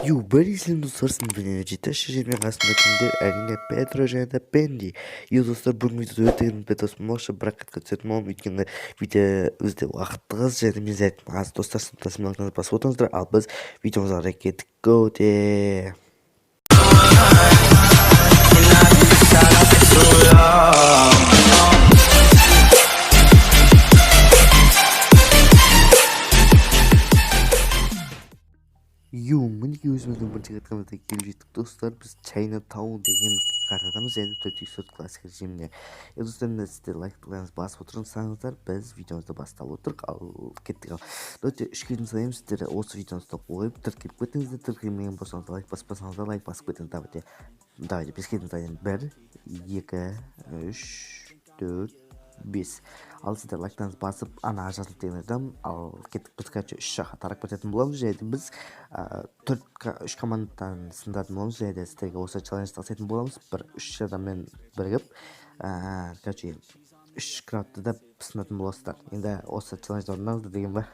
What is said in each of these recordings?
Бәрекелді достар, сізбен жеті жермен қасымда кімдер? Әрине Педро және де Бенди. Достар, бүгін видеода өте керемет дос болмақшы, бірақ түсетін боламын, өйткені видео өзде уақыттығыз және мен зәйтім аз достар, сыныптасымнан басып отырыңыздар, ал біз видеомызға қарай кеттік. Годе! мінеки өзіміздің бірінші қайтқанымызда келіп жеттік достар. Біз Чайнатаун деген картадамыз және 4x4 классик режиміне. Достар, сіздер лайктарыңызды басып отырсаңыздар, біз видеомызды бастап отырдық. Ал кеттік. Давайте үш кезін сұраймын, сіздер осы видеомызды қойып тіркеліп кетіңіздер. Тіркелмеген болсаңыздар, лайк баспасаңыздар, лайк басып кетіңіздер. Давайте бес кезін сұраймын. 1, 2, 3, 4, 5. Ал сіздер лайктарыңызды басып, ана жазылып деген адам. Ал кеттік, біз қазір үш жаққа тарап кететін боламыз. Және біз үш командадан сындатын боламыз. Және де сіздерге осы челленджді жасайтын боламыз. Үш адаммен бірігіп, қазір үш краудты да сынатын боласыздар. Енді осы челленджді орындаңыздар деген ба?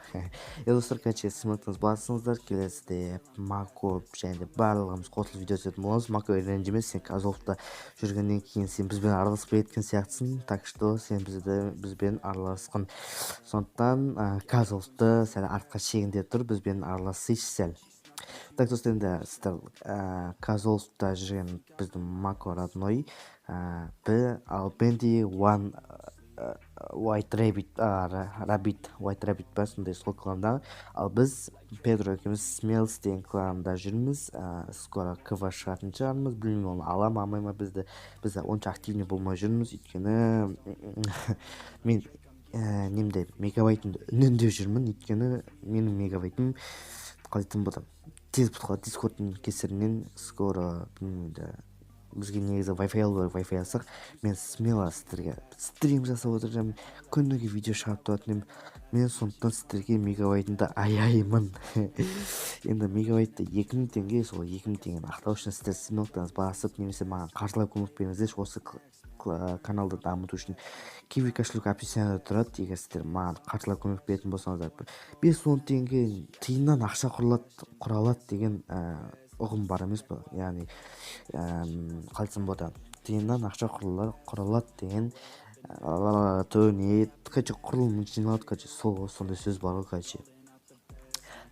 Достар, қазір сымықтыңыз басыңыздар. Келесіде Мако және де барлығымыз қосылып видео түсетін боламыз. Мако ренжімес, сен Казоловта жүргеннен кейін сен бізбен араласып кеткен сияқтысың. Так что сен бізбен араласқын. Сондықтан Казоловты сәл артқа шегінде тұр, бізбен араласыш сәл. Так, достар, енді сіздер Казоловта жүрген біздің Мако родной, ал Бенди One White Rabbit ба, сондай сол кланда. Ал біз Педро екеуміз Смелс деген кланда жүрміз. Скоро КВ шығатын шығармыз, білмеймін, оны алама алмайма. Біз онша активный болмай жүрміз, өйткені мен немде мегабайтымды үнендеп жүрмін, өйткені менің мегабайтым қалайтын болды. Тез бұтқалады, дискордтың кесірінен. Скоро білмеймін, бізге негізі Wi-Fi алсақ, мен смело сіздерге стрим жасап отырмын, күніге видео шығарып тұратын. Мен сондықтан сіздерге мегабайтымды аяймын. Енді мегабайтты 2000 теңге, сол 2000 теңгені ақтау үшін сіздер смелтаңыз басып, немесе маған қаржылай көмек беріңіздер. Осы каналды дамыту үшін киви кошелек описаниеда тұрады. Егер сіздер маған қаржылай көмек беретін болсаңыздар, 5-10 теңге тиыннан ақша құралады деген ұғым бар емес па? Яғни қалсын бода тиыннан ақша құралады деген құрылым жиналады, сондай сөз бар ғой.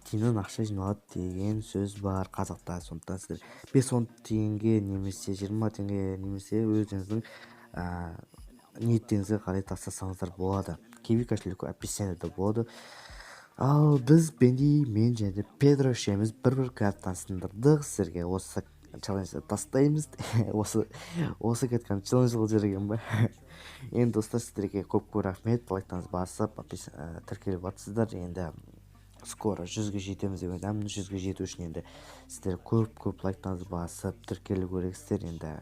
Тиыннан ақша жиналады деген сөз бар қазақта. Сондықтан сіздер 5-10 теңге немесе 20 теңге немесе өзіңіздің ниеттеріңізге қарай тастасаңыздар болады. Киви кошелек описаниеда болады. Ал біз Бенди, мен және Педро үшеуміз бір картаны сындырдық. Сіздерге осы челленджді тастаймыз. Осы кеткен челлендж қылып жүрген ба? Енді достар, сіздерге көп рахмет. Лайктарыңызды басып, тіркеліп жатсыздар. Енді скоро 100-ге жетеміз деп ойлаймын. 100-ге жету үшін енді сіздер көп лайктарыңызды басып, тіркелу керексіздер. Енді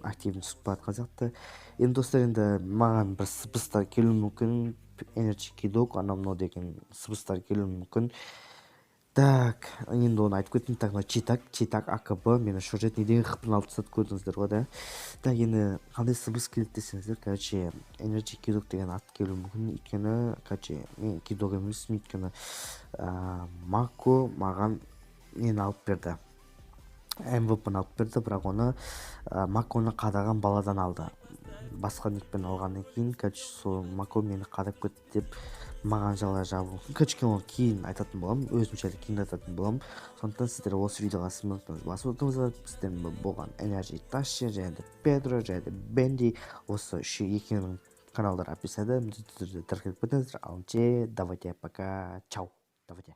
активный түсіп баратқан сияқты. Енді достар, енді маған бір сыбыстар келуі мүмкін. Energy кидок, анау деген сыбыстар келуі мүмкін. Так, енді оны айтып кеттім. Так, читак АКБ мені шожет неден қыпын алып тастады, көрдіңіздер ғой да. Так, енді қандай сыбыс келді десеңіздер, короче, Energy кидок деген ат келуі мүмкін. Өйткені, короче, мен кидок емеспін, өйткені Мако маған нені алып берді. MVP-ні алып берді, бірақ оны Маконы қадаған баладан алды. Басқа никпен алғаннан кейін, сол Мако мені қадап кетті деп маған жала жабу. Оны кейін айтатын болам, өзімше кейін айтатын болам. Сондықтан сіздер осы видеоға сымықтыңыз басып отырыңыздар. Бізден болған Energy Таши және де Педро және де Бенди, осы үші екеуінің каналдары описаниеда, тіркеліп кетіңіздер. Ал давайте, пока, чау, давайте.